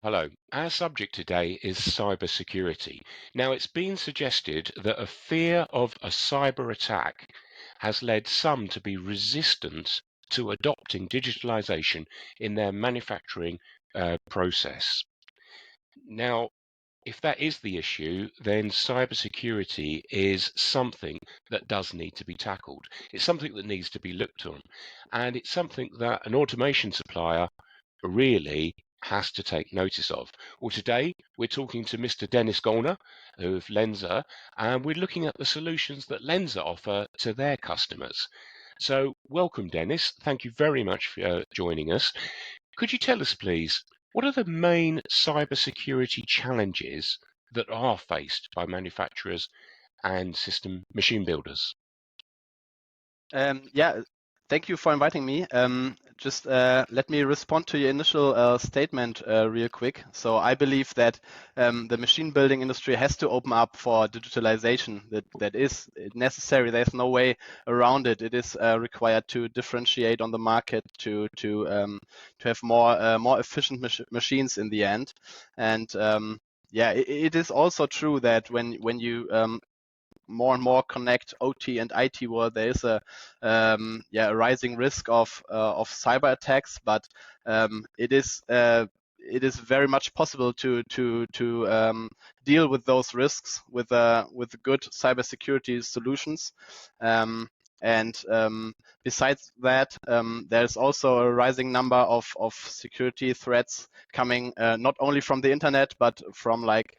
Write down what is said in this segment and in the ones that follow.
Hello. Our subject today is cybersecurity. Now, it's been suggested that a fear of a cyber attack has led some to be resistant to adopting digitalization in their manufacturing process. Now, if that is the issue, then cybersecurity is something that does need to be tackled. It's something that needs to be looked on, and it's something that an automation supplier really has to take notice of. Well, today we're talking to Mr. Denis Gollner of Lenza, and we're looking at the solutions that Lenza offer to their customers. So, welcome, Denis. Thank you very much for joining us. Could you tell us, please, what are the main cybersecurity challenges that are faced by manufacturers and system machine builders? Yeah, thank you for inviting me. Just let me respond to your initial statement real quick. So I believe that the machine building industry has to open up for digitalization. That is necessary. There's no way around it. It is required to differentiate on the market to have more efficient machines in the end. And yeah, it is also true that when you more and more connect OT and IT world, there is a rising risk of cyber attacks, but it is very much possible to deal with those risks with good cybersecurity solutions. And besides that, there's also a rising number of security threats coming not only from the internet, but from like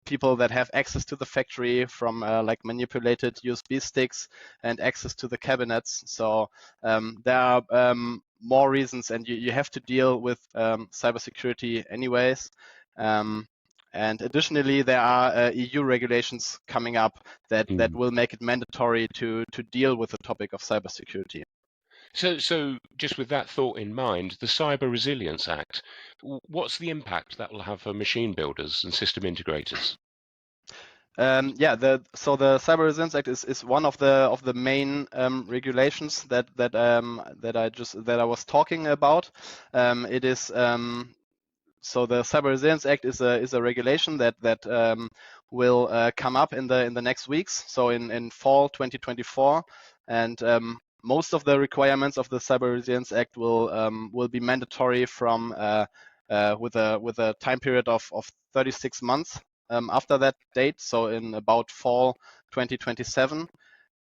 people that have access to the factory, from like manipulated USB sticks and access to the cabinets. So there are more reasons, and you have to deal with cybersecurity anyways. And additionally, there are EU regulations coming up that will make it mandatory to deal with the topic of cybersecurity. So just with that thought in mind, the Cyber Resilience Act, what's the impact that will have for machine builders and system integrators? So the Cyber Resilience Act is one of the main regulations that I was talking about. It is so the Cyber Resilience Act is a regulation that will come up in the next weeks. So in fall 2024, and most of the requirements of the Cyber Resilience Act will be mandatory from with a time period of 36 months after that date. So in about fall 2027,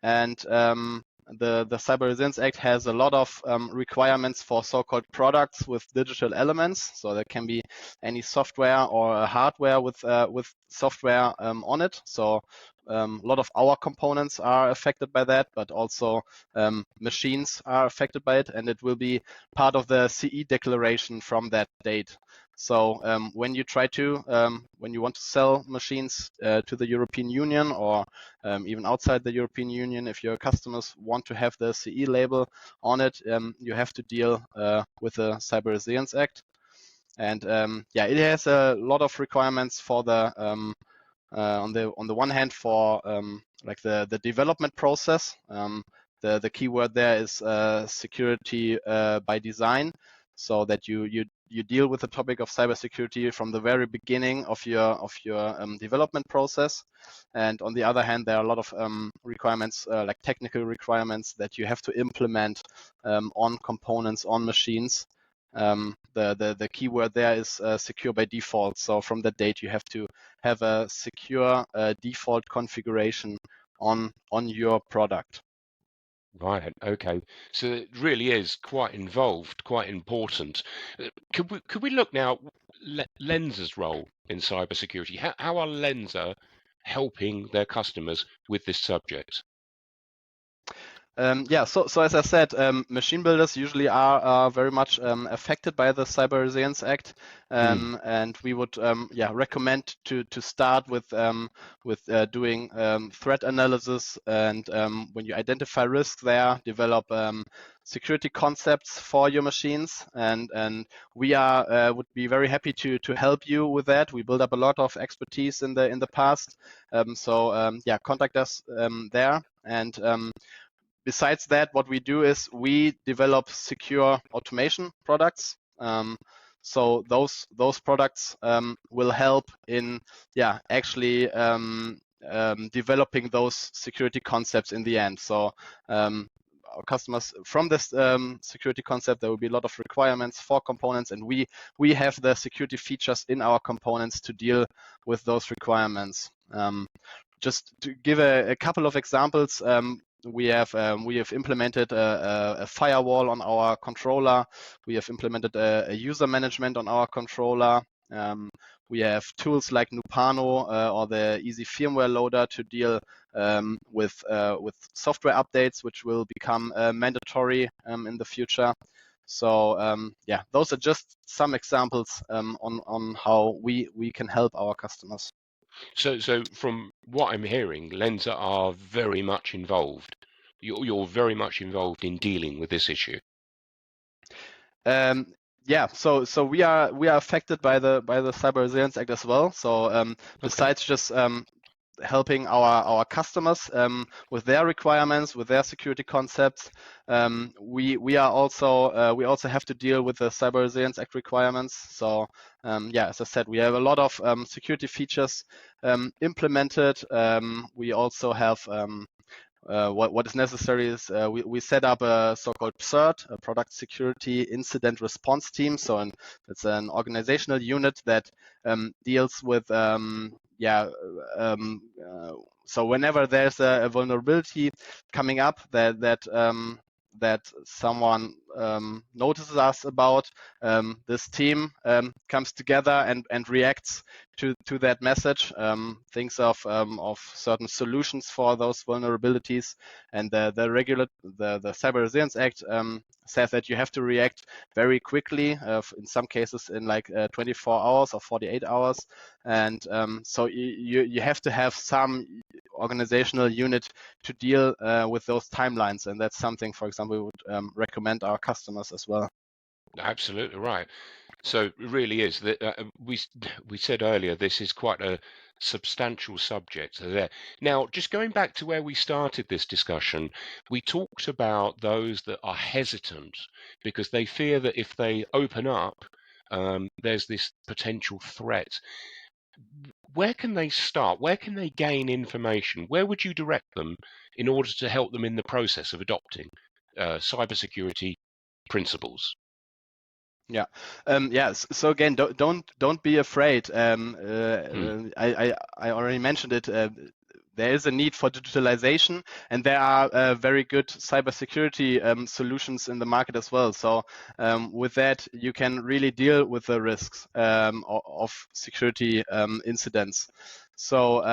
and the Cyber Resilience Act has a lot of requirements for so-called products with digital elements. So there can be any software or hardware with software on it. So a lot of our components are affected by that, but also machines are affected by it, and it will be part of the CE declaration from that date. So when you want to sell machines to the European Union, or even outside the European Union, if your customers want to have the CE label on it, you have to deal with the Cyber Resilience Act. And it has a lot of requirements for the on the one hand for like the development process. The keyword there is security by design, so that you deal with the topic of cybersecurity from the very beginning of your development process. And on the other hand, there are a lot of requirements, like technical requirements, that you have to implement on components, on machines. The keyword there is secure by default. So from that date, you have to have a secure default configuration on your product. Right. Okay. So it really is quite involved, quite important. Could we look now Lensa's role in cybersecurity? How are Lensa helping their customers with this subject? So as I said, machine builders usually are very much affected by the Cyber Resilience Act, and we would recommend to start with doing threat analysis, and when you identify risks there, develop security concepts for your machines, and we would be very happy to help you with that. We built up a lot of expertise in the past, contact us there. And besides that, what we do is we develop secure automation products. So those products will help in actually developing those security concepts in the end. So our customers, from this security concept, there will be a lot of requirements for components, and we have the security features in our components to deal with those requirements. Just to give a couple of examples, we have implemented a firewall on our controller. We have implemented a user management on our controller. We have tools like Nupano or the Easy Firmware Loader to deal with software updates, which will become mandatory in the future. So those are just some examples on how we can help our customers. So from what I'm hearing, Lensa are very much involved. You're very much involved in dealing with this issue. So we are affected by the Cyber Resilience Act as well. So besides just helping our customers with their requirements, with their security concepts, we also have to deal with the Cyber Resilience Act requirements. So as I said, we have a lot of security features implemented. We also have what is necessary is we set up a so-called PSIRT, a Product Security Incident Response Team. So it's an organizational unit that deals with so whenever there's a vulnerability coming up that someone notices us about, this team comes together and reacts to that message, thinks of certain solutions for those vulnerabilities, and the Cyber Resilience Act says that you have to react very quickly, in some cases in like 24 hours or 48 hours, and so you have to have some organizational unit to deal with those timelines, and that's something, for example, we would recommend our customers as well. Absolutely right. So it really is that we said earlier this is quite a substantial subject there. Now, just going back to where we started this discussion, we talked about those that are hesitant because they fear that if they open up, there's this potential threat. Where can they start? Where can they gain information? Where would you direct them in order to help them in the process of adopting cybersecurity principles? So again, don't be afraid. Hmm. I already mentioned it. There is a need for digitalization, and there are very good cybersecurity solutions in the market as well. So with that, you can really deal with the risks of security incidents. So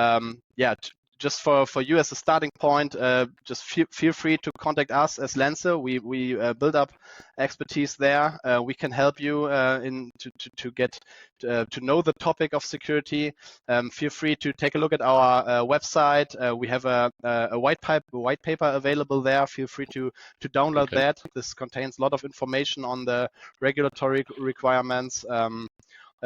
just for you as a starting point, just feel free to contact us as Lensa. We build up expertise there. We can help you to get to know the topic of security. Feel free to take a look at our website. We have a white paper available there. Feel free to download that. This contains a lot of information on the regulatory requirements.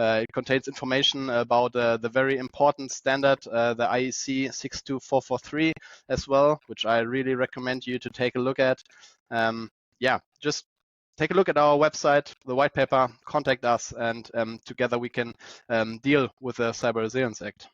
It contains information about the very important standard, the IEC 62443 as well, which I really recommend you to take a look at. Just take a look at our website, the white paper, contact us, and together we can deal with the Cyber Resilience Act.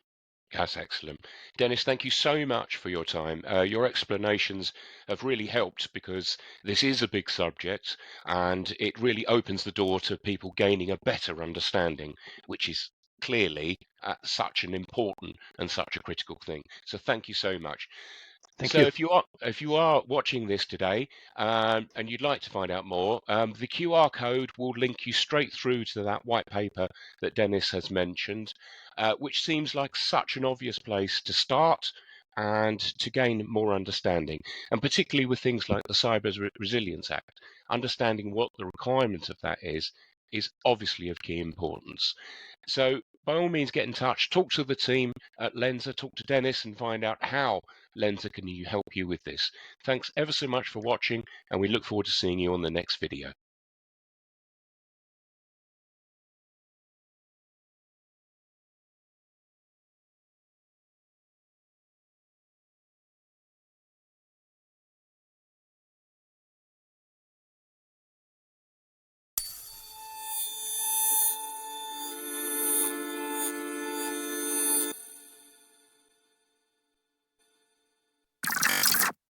That's excellent. Denis, thank you so much for your time. Your explanations have really helped because this is a big subject and it really opens the door to people gaining a better understanding, which is clearly such an important and such a critical thing. So thank you so much. Thank So you. if you are watching this today and you'd like to find out more, the QR code will link you straight through to that white paper that Denis has mentioned, which seems like such an obvious place to start and to gain more understanding, and particularly with things like the Cyber Resilience Act, understanding what the requirement of that is obviously of key importance. So by all means, get in touch, talk to the team at Lensa, talk to Denis and find out how Lensa can help you with this. Thanks ever so much for watching, and we look forward to seeing you on the next video.